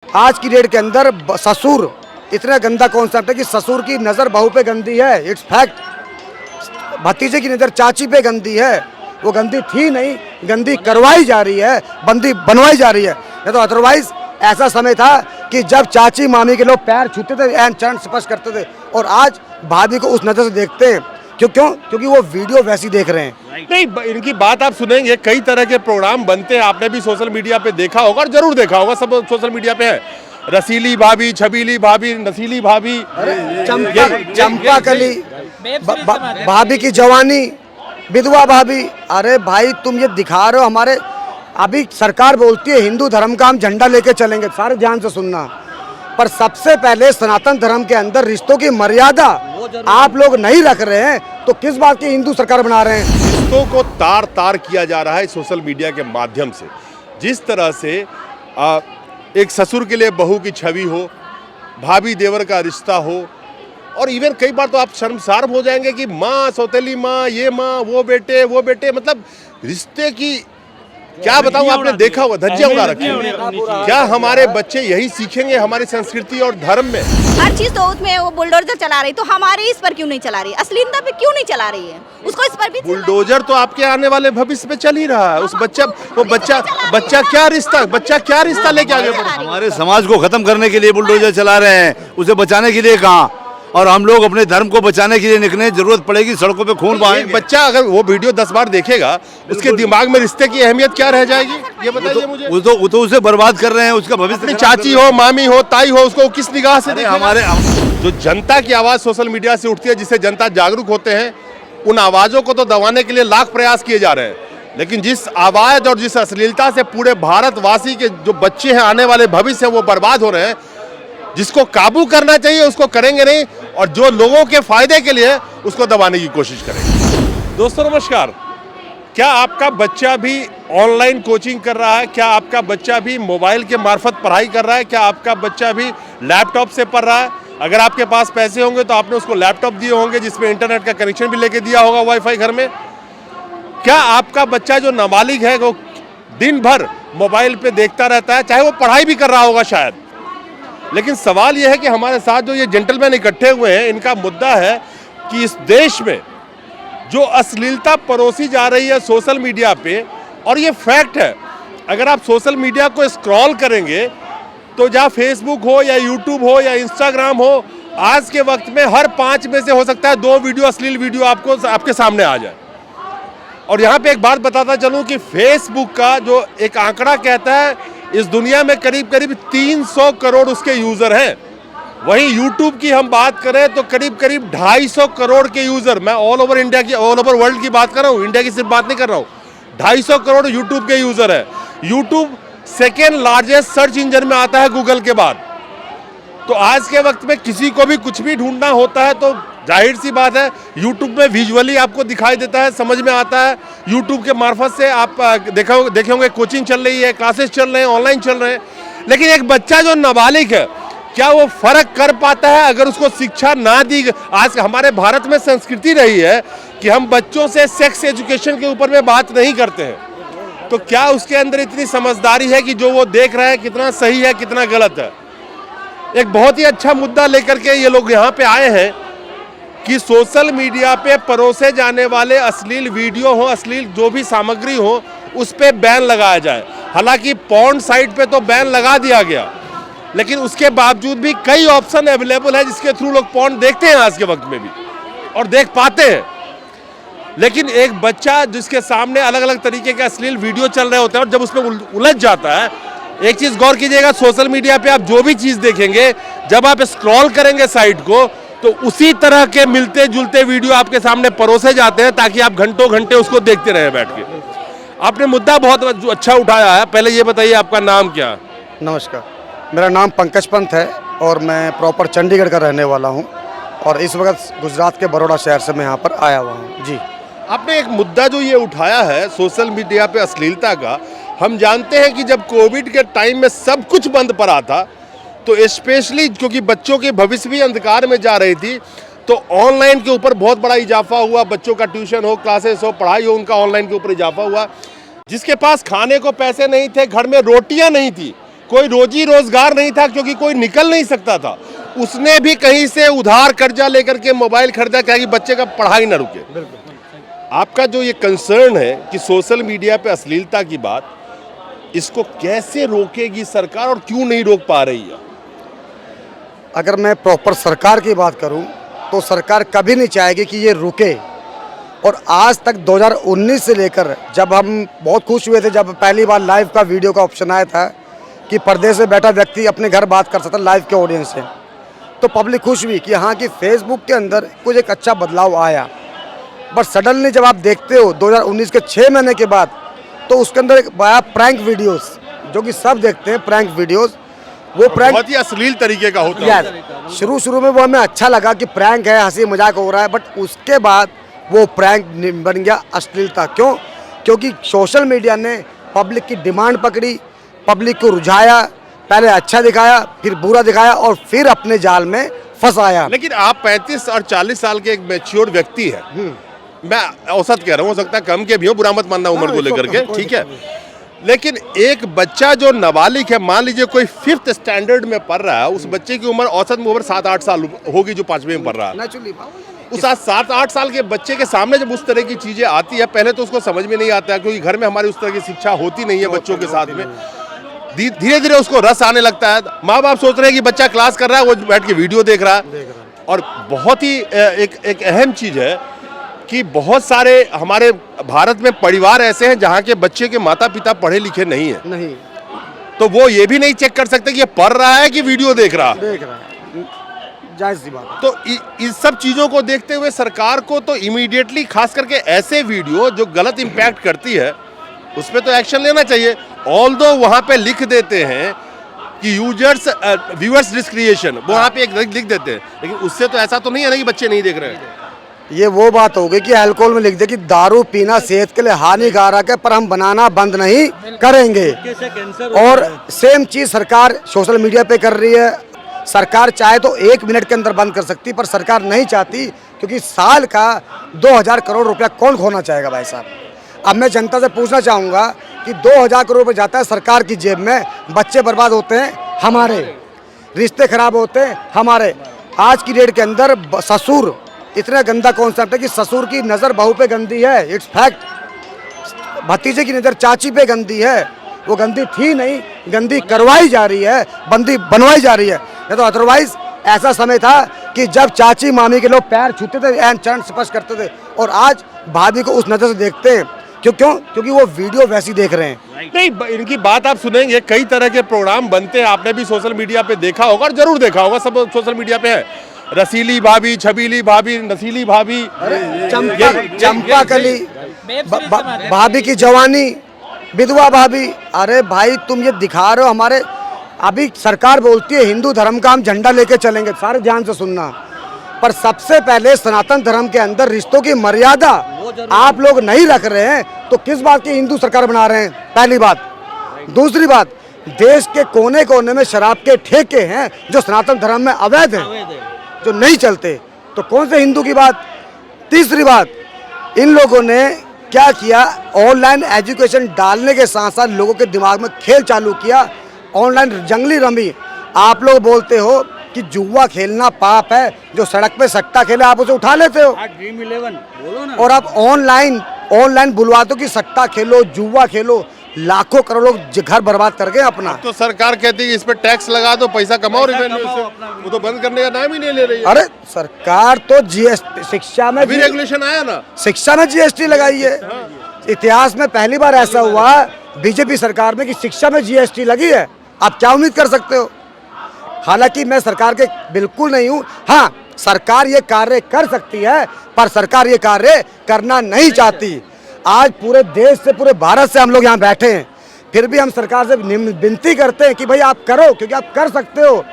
आज की डेट के अंदर ससुर इतना गंदा कॉन्सेप्ट है कि ससुर की नज़र बहू पे गंदी है, इट्स फैक्ट। भतीजे की नज़र चाची पे गंदी है, वो गंदी थी नहीं, गंदी करवाई जा रही है, बंदी बनवाई जा रही है। नहीं तो अदरवाइज ऐसा समय था कि जब चाची मामी के लोग पैर छूते थे एंड चरण स्पर्श करते थे, और आज भाभी को उस नज़र से देखते हैं। क्योंकि वो वीडियो वैसी देख रहे हैं। नहीं, इनकी बात आप सुनेंगे, कई तरह के प्रोग्राम बनते हैं, आपने भी सोशल मीडिया पे देखा होगा और जरूर देखा होगा, सब सोशल मीडिया पे है। रसीली भाभी, छबीली भाभी, नसीली भाभी, चंपा कली, भाभी की जवानी, विधवा भाभी। अरे भाई तुम ये दिखा रहे हो हमारे, अभी सरकार बोलती है हिंदू धर्म का हम झंडा लेके चलेंगे, सारे ध्यान से सुनना, पर सबसे पहले सनातन धर्म के अंदर रिश्तों की मर्यादा आप लोग नहीं रख रहे हैं, तो किस बात की हिंदू सरकार बना रहे हैं? रिश्तों को तार तार किया जा रहा है सोशल मीडिया के माध्यम से। जिस तरह से एक ससुर के लिए बहू की छवि हो, भाभी देवर का रिश्ता हो, और इवन कई बार तो आप शर्मसार हो जाएंगे कि माँ, सौतेली माँ, ये माँ, वो बेटे, मतलब रिश्ते की क्या बताऊं, आपने देखा होगा, धज्जियां उड़ा रखी हैं। क्या हमारे बच्चे यही सीखेंगे हमारी संस्कृति और धर्म में? हर चीज तो उसमें वो बुलडोजर चला रही, तो हमारे इस पर क्यों नहीं चला रही? अश्लीलता पे क्यों नहीं चला रही है? उसको इस पर भी बुलडोजर तो आपके आने वाले भविष्य में चल ही रहा है। उस बच्चा क्या रिश्ता लेके आगे बढ़े? हमारे समाज को खत्म करने के लिए बुलडोजर चला रहे हैं, उसे बचाने के लिए कहाँ? और हम लोग अपने धर्म को बचाने के लिए निकले, जरूरत पड़ेगी सड़कों पे खून बहाएंगे। बच्चा अगर वो वीडियो 10 बार देखेगा, उसके दिमाग में रिश्ते की अहमियत क्या रह जाएगी, ये बताइए मुझे। वो तो उसे बर्बाद कर रहे हैं, उसका भविष्य। अपनी चाची हो, मामी हो, ताई हो, उसको किस निगाह से देखेगा? हमारे जो जनता की आवाज सोशल मीडिया से उठती है, जिससे जनता जागरूक होते हैं, उन आवाजों को तो दबाने के लिए लाख प्रयास किए जा रहे हैं, लेकिन जिस आवाज और जिस अश्लीलता से पूरे भारतवासी के जो बच्चे हैं, आने वाले भविष्य है, वो बर्बाद हो रहे हैं, जिसको काबू करना चाहिए उसको करेंगे नहीं, और जो लोगों के फायदे के लिए उसको दबाने की कोशिश करेंगे। दोस्तों नमस्कार, क्या आपका बच्चा भी ऑनलाइन कोचिंग कर रहा है? क्या आपका बच्चा भी मोबाइल के मार्फत पढ़ाई कर रहा है? क्या आपका बच्चा भी लैपटॉप से पढ़ रहा है? अगर आपके पास पैसे होंगे तो आपने उसको लैपटॉप दिए होंगे जिसमें इंटरनेट का कनेक्शन भी लेके दिया होगा, वाईफाई घर में। क्या आपका बच्चा जो नाबालिग है वो दिन भर मोबाइल पे देखता रहता है, चाहे वो पढ़ाई भी कर रहा होगा शायद? लेकिन सवाल यह है कि हमारे साथ जो ये जेंटलमैन इकट्ठे हुए हैं, इनका मुद्दा है कि इस देश में जो अश्लीलता परोसी जा रही है सोशल मीडिया पे, और ये फैक्ट है, अगर आप सोशल मीडिया को स्क्रॉल करेंगे तो जहाँ फेसबुक हो या यूट्यूब हो या इंस्टाग्राम हो, आज के वक्त में हर 5 में से हो सकता है 2 वीडियो, अश्लील वीडियो आपके सामने आ जाए। और यहाँ पे एक बात बताता चलूँ कि फेसबुक का जो एक आंकड़ा कहता है, इस दुनिया में करीब 300 करोड़ उसके यूजर हैं। वहीं यूट्यूब की हम बात करें तो करीब 250 करोड़ के यूजर, मैं ऑल ओवर इंडिया की, ऑल ओवर वर्ल्ड की बात कर रहा हूँ, इंडिया की सिर्फ बात नहीं कर रहा हूँ। 250 करोड़ यूट्यूब के यूजर है। YouTube second largest search engine में आता है गूगल के बाद। तो आज के वक्त में किसी को भी कुछ भी ढूंढना होता है तो जाहिर सी बात है यूट्यूब में विजुअली आपको दिखाई देता है, समझ में आता है। यूट्यूब के मार्फत से आप देखे होंगे कोचिंग चल रही है, क्लासेस चल रहे हैं, ऑनलाइन चल रहे हैं। लेकिन एक बच्चा जो नाबालिग है, क्या वो फर्क कर पाता है अगर उसको शिक्षा ना दी? आज हमारे भारत में संस्कृति रही है कि हम बच्चों से सेक्स एजुकेशन के ऊपर में बात नहीं करते हैं, तो क्या उसके अंदर इतनी समझदारी है कि जो वो देख रहा है कितना सही है कितना गलत है? एक बहुत ही अच्छा मुद्दा लेकर के ये लोग यहाँ पे आए हैं कि सोशल मीडिया पे परोसे जाने वाले अश्लील वीडियो हो, अश्लील जो भी सामग्री हो, उस पे बैन लगाया जाए। हालांकि पॉर्न साइट पे तो बैन लगा दिया गया, लेकिन उसके बावजूद भी कई ऑप्शन अवेलेबल है जिसके थ्रू लोग पॉर्न देखते हैं आज के वक्त में भी, और देख पाते हैं। लेकिन एक बच्चा जिसके सामने अलग अलग तरीके के अश्लील वीडियो चल रहे होते हैं, और जब उसमें उलझ जाता है, एक चीज गौर कीजिएगा, सोशल मीडिया पे आप जो भी चीज देखेंगे, जब आप स्क्रॉल करेंगे साइट को, तो उसी तरह के मिलते जुलते वीडियो आपके सामने परोसे जाते हैं ताकि आप घंटों घंटे उसको देखते रहे बैठ के। आपने मुद्दा बहुत अच्छा उठाया है। पहले ये बताइए आपका नाम क्या? नमस्कार, मेरा नाम पंकज पंत है और मैं प्रॉपर चंडीगढ़ का रहने वाला हूँ, और इस वक्त गुजरात के बड़ौदा शहर से मैं यहाँ पर आया हुआ हूँ। जी, आपने एक मुद्दा जो ये उठाया है सोशल मीडिया पे अश्लीलता का, हम जानते हैं कि जब कोविड के टाइम में सब कुछ बंद पड़ा था, तो स्पेशली क्योंकि बच्चों के भविष्य भी अंधकार में जा रही थी, तो ऑनलाइन के ऊपर बहुत बड़ा इजाफा हुआ। बच्चों का ट्यूशन हो, क्लासेस हो, पढ़ाई हो, उनका ऑनलाइन के ऊपर इजाफा हुआ। जिसके पास खाने को पैसे नहीं थे, घर में रोटियां नहीं थी, कोई रोजी रोजगार नहीं था क्योंकि कोई निकल नहीं सकता था, उसने भी कहीं से उधार कर्जा लेकर के मोबाइल खरीदा क्या कि बच्चे का पढ़ाई ना रुके। आपका जो ये कंसर्न है कि सोशल मीडिया पे अश्लीलता की बात, इसको कैसे रोकेगी सरकार और क्यों नहीं रोक पा रही है? अगर मैं प्रॉपर सरकार की बात करूं तो सरकार कभी नहीं चाहेगी कि ये रुके। और आज तक 2019 से लेकर जब हम बहुत खुश हुए थे जब पहली बार लाइव का वीडियो का ऑप्शन आया था कि पर्दे से बैठा व्यक्ति अपने घर बात कर सकता लाइव के ऑडियंस से, तो पब्लिक खुश हुई कि हाँ कि फेसबुक के अंदर कुछ एक अच्छा बदलाव आया। बट सडनली जब आप देखते हो 2019 के 6 महीने के बाद, तो उसके अंदर एक बड़ा प्रैंक वीडियोस जो कि सब देखते हैं, प्रैंक वीडियोस, वो प्रैंक बहुत ही अश्लील तरीके का होता है। शुरू में वो हमें अच्छा लगा कि प्रैंक है, हंसी मजाक हो रहा है, बट उसके बाद वो प्रैंक बन गया अश्लीलता। क्यों? क्योंकि सोशल मीडिया ने पब्लिक की डिमांड पकड़ी, पब्लिक को रुझाया, पहले अच्छा दिखाया, फिर बुरा दिखाया और फिर अपने जाल में फंसाया। लेकिन आप 35 और 40 साल के एक मैच्योर व्यक्ति है, मैं औसत कह रहा हूँ, हो सकता है कम के भी हो, बुरा मत मानना उम्र को लेकर के, ठीक है। लेकिन एक बच्चा जो नाबालिग है, मान लीजिए कोई 5th स्टैंडर्ड में पढ़ रहा है, उस बच्चे की उम्र औसत में उम्र 7-8 साल होगी जो 5वीं में पढ़ रहा है। उस 7-8 साल के बच्चे के सामने जब उस तरह की चीजें आती है, पहले तो उसको समझ में नहीं आता है क्योंकि घर में हमारी उस तरह की शिक्षा होती नहीं है बच्चों के साथ में। धीरे धीरे उसको रस आने लगता है, माँ बाप सोच रहे हैं कि बच्चा क्लास कर रहा है, वो बैठ के वीडियो देख रहा है। और बहुत ही एक अहम चीज है कि बहुत सारे हमारे भारत में परिवार ऐसे हैं जहाँ के बच्चे के माता पिता पढ़े लिखे नहीं है, तो वो ये भी नहीं चेक कर सकते कि ये पढ़ रहा है कि वीडियो देख रहा है। जायज़ सी बात है। तो इस सब चीजों को देखते हुए सरकार को तो इमीडिएटली खास करके ऐसे वीडियो जो गलत इंपैक्ट करती है उस पर तो एक्शन लेना चाहिए। ऑल्दो वहां पे लिख देते हैं कि यूजर्स व्यूअर्स डिस्क्रिएशन, वो वहां पे एक लिख देते हैं, लेकिन उससे तो ऐसा तो नहीं है ना कि बच्चे नहीं देख रहे हैं। ये वो बात हो गई कि अल्कोहल में लिख दे कि दारू पीना सेहत के लिए हानिकारक है, पर हम बनाना बंद नहीं करेंगे। और सेम चीज सरकार सोशल मीडिया पे कर रही है। सरकार चाहे तो 1 मिनट के अंदर बंद कर सकती, पर सरकार नहीं चाहती क्योंकि साल का 2000 करोड़ रुपया कौन खोना चाहेगा भाई साहब। अब मैं जनता से पूछना चाहूँगा कि 2000 करोड़ रुपये जाता है सरकार की जेब में, बच्चे बर्बाद होते हैं हमारे, रिश्ते खराब होते हैं हमारे। आज की डेट के अंदर ससुर इतना गंदा कॉन्सेप्ट है कि ससुर की नज़र बहू पे गंदी है, इट्स फैक्ट। भतीजे की नज़र चाची पे गंदी है, वो गंदी थी नहीं, गंदी करवाई जा रही है, बंदी बनवाई जा रही है। नहीं तो अदरवाइज ऐसा समय था कि जब चाची मामी के लोग पैर छूते थे एंड चरण स्पर्श करते थे, और आज भाभी को उस नज़र से देखते हैं। क्यों? क्योंकि वो वीडियो वैसी देख रहे हैं। नहीं, इनकी बात आप सुनेंगे, कई तरह के प्रोग्राम बनते हैं, आपने भी सोशल मीडिया पे देखा होगा और जरूर देखा होगा, सब सोशल मीडिया पे है। रसीली भाभी, छबीली भाभी, नसीली भाभी, चंपा कली, भाभी की जवानी, विधवा भाभी। अरे भाई तुम ये दिखा रहे हो हमारे, अभी सरकार बोलती है हिंदू धर्म का हम झंडा लेके चलेंगे, सारे ध्यान से सुनना, पर सबसे पहले सनातन धर्म के अंदर रिश्तों की मर्यादा आप लोग नहीं रख रहे हैं, तो किस बात की हिंदू सरकार बना रहे हैं? पहली बात। दूसरी बात, देश के कोने कोने में शराब के ठेके हैं जो सनातन धर्म में अवैध हैं, जो नहीं चलते, तो कौन से हिंदू की बात? तीसरी बात, इन लोगों ने क्या किया, ऑनलाइन एजुकेशन डालने के साथ साथ लोगों के दिमाग में खेल चालू किया, ऑनलाइन जंगली रमी। आप लोग बोलते हो कि जुआ खेलना पाप है, जो सड़क पे सट्टा खेले आप उसे उठा लेते हो, ड्रीम 11 बोलो ना, और आप ऑनलाइन बुलवाते हो कि सट्टा खेलो, जुआ खेलो, लाखों करोड़ों घर बर्बाद कर गए अपना। तो सरकार कहती है कि इस पे टैक्स लगा दो, पैसा कमाओ रेवेन्यू से, वो तो बंद करने का नाम ही नहीं ले रही है। अरे सरकार तो जीएसटी, शिक्षा में अभी रेगुलेशन आया ना, शिक्षा में जीएसटी लगाई है। इतिहास में पहली बार ऐसा हुआ बीजेपी सरकार में कि शिक्षा में जीएसटी लगी है। आप क्या उम्मीद कर सकते हो? हालांकि मैं सरकार के बिल्कुल नहीं हूँ, हाँ सरकार ये कार्य कर सकती है, पर सरकार ये कार्य करना नहीं चाहती। आज पूरे देश से, पूरे भारत से हम लोग यहाँ बैठे हैं, फिर भी हम सरकार से विनती करते हैं कि भाई आप करो, क्योंकि आप कर सकते हो।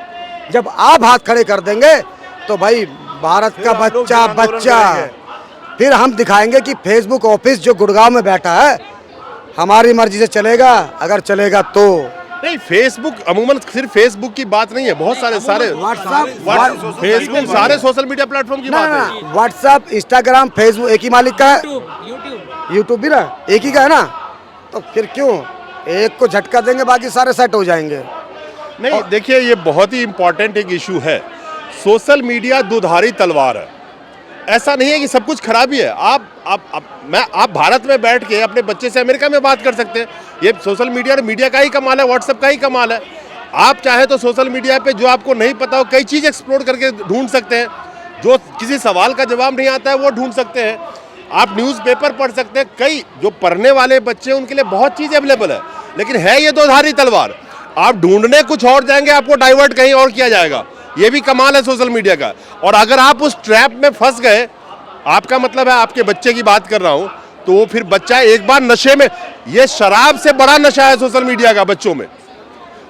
जब आप हाथ खड़े कर देंगे तो भाई भारत का बच्चा फिर हम दिखाएंगे कि फेसबुक ऑफिस जो गुड़गांव में बैठा है हमारी मर्जी से चलेगा, अगर चलेगा तो। नहीं, फेसबुक अमूमन सिर्फ फेसबुक की बात नहीं है, बहुत सारे व्हाट्सएप, फेसबुक, सारे सोशल मीडिया प्लेटफॉर्म की बात है। व्हाट्सएप, इंस्टाग्राम, फेसबुक एक ही मालिक का है, यूट्यूब भी ना एक ही का है ना, तो फिर क्यों एक को झटका देंगे बाकी सारे सेट हो जाएंगे। नहीं देखिए, ये बहुत ही इंपॉर्टेंट एक इशू है। सोशल मीडिया दुधारी तलवार है। ऐसा नहीं है कि सब कुछ खराबी है। आप भारत में बैठ के अपने बच्चे से अमेरिका में बात कर सकते हैं। ये सोशल मीडिया और मीडिया का ही कमाल है, व्हाट्सएप का ही कमाल है। आप चाहे तो सोशल मीडिया पे जो आपको नहीं पता हो कई चीज़ एक्सप्लोर करके ढूंढ सकते हैं। जो किसी सवाल का जवाब नहीं आता है वो ढूंढ सकते हैं। आप न्यूज़पेपर पढ़ सकते हैं। कई जो पढ़ने वाले बच्चे उनके लिए बहुत चीज़ अवेलेबल है, लेकिन है ये दोधारी तलवार। आप ढूंढने कुछ और जाएंगे, आपको डाइवर्ट कहीं और किया जाएगा। ये भी कमाल है सोशल मीडिया का। और अगर आप उस ट्रैप में फंस गए, आपका मतलब है आपके बच्चे की बात कर रहा हूं, तो वो फिर बच्चा एक बार नशे में, ये शराब से बड़ा नशा है सोशल मीडिया का बच्चों में।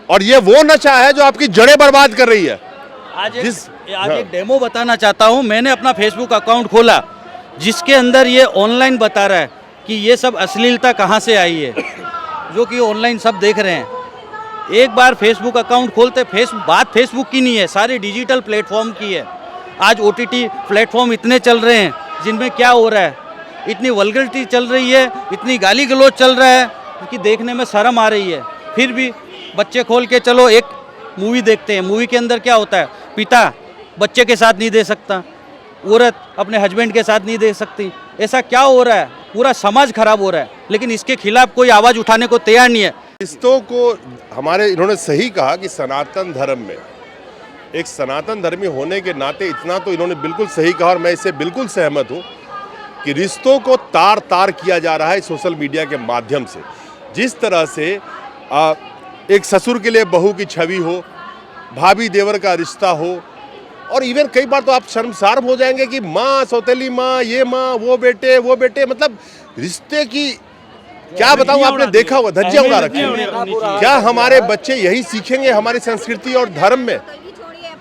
और ये वो नशा है जो आपकी जड़ें बर्बाद कर रही है। आज एक डेमो बताना चाहता हूं। मैंने अपना फेसबुक अकाउंट खोला जिसके अंदर ये ऑनलाइन बता रहा है कि ये सब अश्लीलता कहां से आई है, जो कि ऑनलाइन सब देख रहे हैं। एक बार फेसबुक अकाउंट खोलते, बात फेसबुक की नहीं है, सारे डिजिटल प्लेटफॉर्म की है। आज OTT प्लेटफॉर्म इतने चल रहे हैं जिनमें क्या हो रहा है, इतनी वल्गरिटी चल रही है, इतनी गाली गलौज चल रहा है कि देखने में शर्म आ रही है। फिर भी बच्चे खोल के चलो एक मूवी देखते हैं। मूवी के अंदर क्या होता है, पिता बच्चे के साथ नहीं दे सकता, औरत अपने हस्बैंड के साथ नहीं दे सकती। ऐसा क्या हो रहा है, पूरा समाज खराब हो रहा है, लेकिन इसके खिलाफ कोई आवाज़ उठाने को तैयार नहीं है। रिश्तों को हमारे इन्होंने सही कहा कि सनातन धर्म में, एक सनातन धर्मी होने के नाते इतना तो इन्होंने बिल्कुल सही कहा और मैं इससे बिल्कुल सहमत हूँ कि रिश्तों को तार तार किया जा रहा है सोशल मीडिया के माध्यम से। जिस तरह से एक ससुर के लिए बहू की छवि हो, भाभी देवर का रिश्ता हो, और इवन कई बार तो आप शर्मसार हो जाएंगे कि माँ, सौतेली माँ, ये माँ, वो बेटे, मतलब रिश्ते की क्या बताऊं, आपने देखा होगा धज्जियां उड़ा रखी है। क्या हमारे बच्चे यही सीखेंगे हमारी संस्कृति और धर्म में?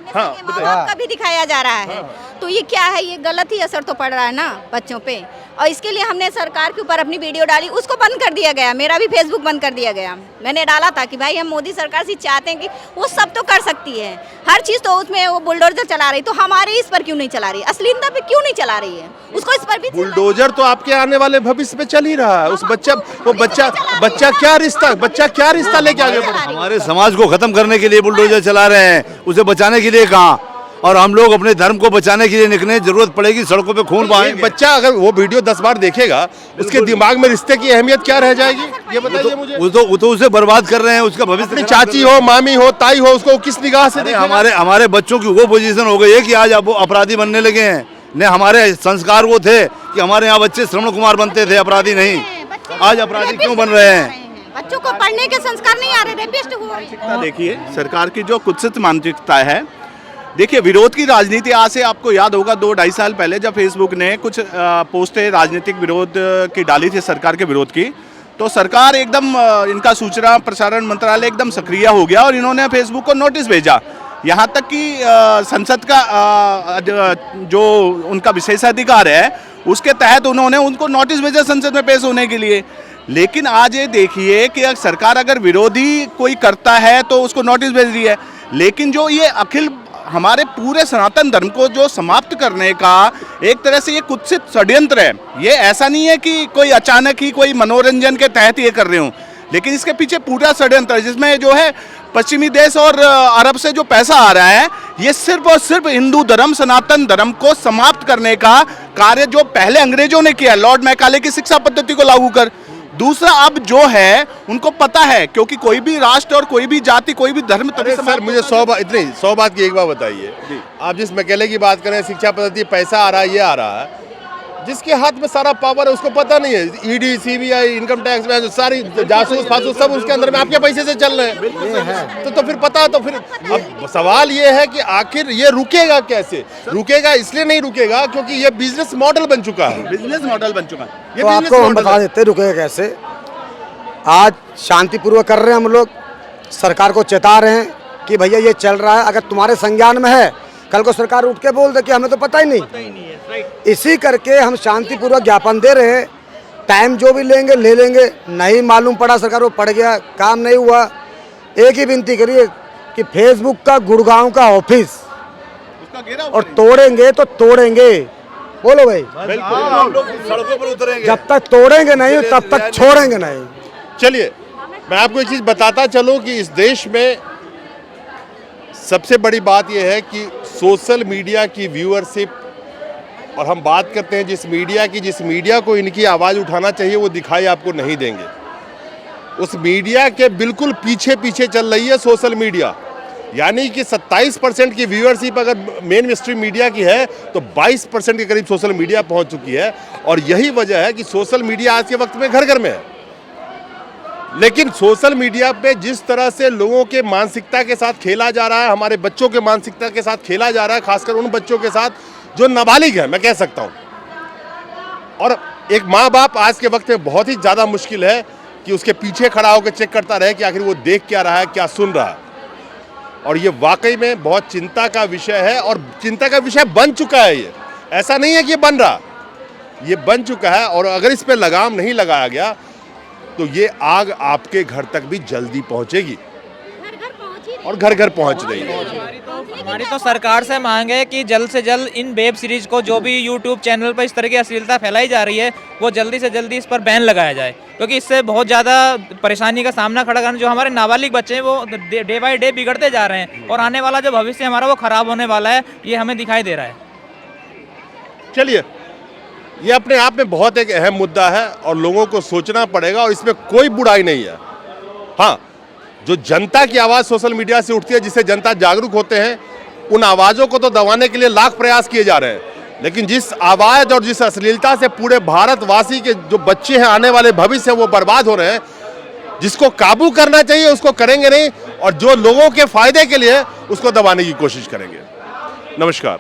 हाँ, माँ बाप का भी दिखाया जा रहा है। तो ये क्या है, ये गलत ही असर तो पड़ रहा है ना बच्चों पे। और इसके लिए हमने सरकार के ऊपर अपनी वीडियो डाली, उसको बंद कर दिया गया। मेरा भी फेसबुक बंद कर दिया गया। मैंने डाला था कि भाई हम मोदी सरकार से चाहते हैं कि वो सब तो कर सकती है, हर चीज़ तो उसमें वो बुलडोजर चला रही, तो हमारे इस पर क्यों नहीं चला रही, अश्लीलता पे क्यों नहीं चला रही है, उसको इस पर भी। बुलडोजर तो आपके आने वाले भविष्य में चल ही रहा है। उस बच्चा क्या रिश्ता लेके आगे बढ़े। हमारे समाज को खत्म करने के लिए बुलडोजर चला रहे हैं, उसे बचाने के लिए कहाँ। और हम लोग अपने धर्म को बचाने के लिए निकले, जरूरत पड़ेगी सड़कों पे खून बहाएंगे। बच्चा अगर वो वीडियो 10 बार देखेगा, उसके दिमाग में रिश्ते की अहमियत क्या रह जाएगी, ये बताइए मुझे। वो तो उसे बर्बाद कर रहे हैं, उसका भविष्य। अपनी चाची हो, मामी हो, ताई हो, उसको किस निगाह से देखेगा? हमारे बच्चों की वो पोजीशन हो गई है कि आज अब वो अपराधी बनने लगे हैं। ने हमारे संस्कार वो थे कि हमारे यहाँ बच्चे श्रवण कुमार बनते थे, अपराधी नहीं। आज अपराधी क्यों बन रहे हैं? बच्चों को पढ़ने के संस्कार नहीं आ रहे, रेपिस्ट हो रहे हैं। देखिए, सरकार की जो कुत्सित मानसिकता है। देखिए, विरोध की राजनीति आज से आपको याद होगा 2-2.5 साल पहले जब फेसबुक ने कुछ पोस्टें राजनीतिक विरोध की डाली थी, सरकार के विरोध की, तो सरकार एकदम इनका सूचना प्रसारण मंत्रालय एकदम सक्रिय हो गया और इन्होंने फेसबुक को नोटिस भेजा। यहाँ तक कि संसद का जो उनका विशेषाधिकार है उसके तहत उन्होंने उनको नोटिस भेजा संसद में पेश होने के लिए। लेकिन आज ये देखिए कि सरकार अगर विरोधी कोई करता है तो उसको नोटिस भेज रही है, लेकिन जो ये अखिल हमारे पूरे सनातन धर्म को जो समाप्त करने का एक तरह से ये कुत्सित षड्यंत्र है। ये ऐसा नहीं है कि कोई अचानक ही कोई मनोरंजन के तहत ये कर रहे हो, लेकिन इसके पीछे पूरा षड्यंत्र है जिसमें जो है पश्चिमी देश और अरब से जो पैसा आ रहा है, ये सिर्फ और सिर्फ हिंदू धर्म, सनातन धर्म को समाप्त करने का कार्य जो पहले अंग्रेजों ने किया, लॉर्ड मैकाले की शिक्षा पद्धति को लागू कर। दूसरा, अब जो है उनको पता है, क्योंकि कोई भी राष्ट्र और कोई भी जाति, कोई भी धर्म। सर मुझे 100 बात की एक बात बताइए। आप जिस मैकाले की बात करें, शिक्षा पद्धति, पैसा आ रहा है, ये आ रहा है, जिसके हाथ में सारा पावर है उसको पता नहीं है। ईडी, सीबीआई, इनकम टैक्स में सारी जासूस फासूस सब उसके अंदर में आपके पैसे से चल रहे हैं। तो फिर पता है। तो फिर अब सवाल ये है कि आखिर ये रुकेगा कैसे? रुकेगा इसलिए नहीं रुकेगा क्योंकि ये बिजनेस मॉडल बन चुका है। बिजनेस मॉडल बन चुका है। ये तो आपको हम बता देते रुकेगा कैसे। आज शांतिपूर्वक कर रहे हैं हम लोग, सरकार को चेता रहे हैं कि भैया ये चल रहा है, अगर तुम्हारे संज्ञान में है, कल को सरकार उठ के बोल दे कि हमें तो पता ही नहीं। इसी करके हम शांतिपूर्वक ज्ञापन दे रहे हैं। टाइम जो भी लेंगे ले लेंगे, नहीं मालूम पड़ा सरकार को पड़ गया, काम नहीं हुआ, एक ही विनती करिए कि फेसबुक का गुड़गांव का ऑफिस और तोड़ेंगे तो तोड़ेंगे। बोलो भाई, सड़कों पर उतरेंगे, जब तक तोड़ेंगे नहीं तब तक छोड़ेंगे नहीं। चलिए मैं आपको एक चीज़ बताता चलूं कि इस देश में सबसे बड़ी बात यह है कि सोशल मीडिया की व्यूअरशिप, और हम बात करते हैं जिस मीडिया को इनकी आवाज़ उठाना चाहिए वो दिखाई आपको नहीं देंगे। उस मीडिया के बिल्कुल पीछे पीछे चल रही है सोशल मीडिया। यानी कि 27% की व्यूअरशिप अगर मेन स्ट्रीम मीडिया की है तो 22% के करीब सोशल मीडिया पहुंच चुकी है। और यही वजह है कि सोशल मीडिया आज के वक्त में घर घर में है। लेकिन सोशल मीडिया पे जिस तरह से लोगों के मानसिकता के साथ खेला जा रहा है, हमारे बच्चों के मानसिकता के साथ खेला जा रहा है, खासकर उन बच्चों के साथ जो नाबालिग है, मैं कह सकता हूँ। और एक माँ बाप आज के वक्त में बहुत ही ज़्यादा मुश्किल है कि उसके पीछे खड़ा होकर चेक करता रहे कि आखिर वो देख क्या रहा है, क्या सुन रहा है। और ये वाकई में बहुत चिंता का विषय है, और चिंता का विषय बन चुका है। ये ऐसा नहीं है कि ये बन रहा, ये बन चुका है। और अगर इस पे लगाम नहीं लगाया गया तो ये आग आपके घर तक भी जल्दी पहुंचेगी और घर घर पहुंच रही है। हमारी तो सरकार से मांग है कि जल्द से जल्द इन वेब सीरीज को, जो भी यूट्यूब चैनल पर इस तरह की अश्लीलता फैलाई जा रही है, वो जल्दी से जल्दी इस पर बैन लगाया जाए, क्योंकि इससे बहुत ज़्यादा परेशानी का सामना खड़ा करना। जो हमारे नाबालिग बच्चे हैं वो डे बाय डे बिगड़ते जा रहे हैं, और आने वाला जो भविष्य हमारा वो खराब होने वाला है, ये हमें दिखाई दे रहा है। चलिए, ये अपने आप में बहुत एक अहम मुद्दा है और लोगों को सोचना पड़ेगा, और इसमें कोई बुराई नहीं है। हाँ, जो जनता की आवाज़ सोशल मीडिया से उठती है, जिससे जनता जागरूक होते हैं, उन आवाज़ों को तो दबाने के लिए लाख प्रयास किए जा रहे हैं। लेकिन जिस आवाज़ और जिस अश्लीलता से पूरे भारतवासी के जो बच्चे हैं, आने वाले भविष्य वो बर्बाद हो रहे हैं, जिसको काबू करना चाहिए उसको करेंगे नहीं, और जो लोगों के फायदे के लिए उसको दबाने की कोशिश करेंगे। नमस्कार।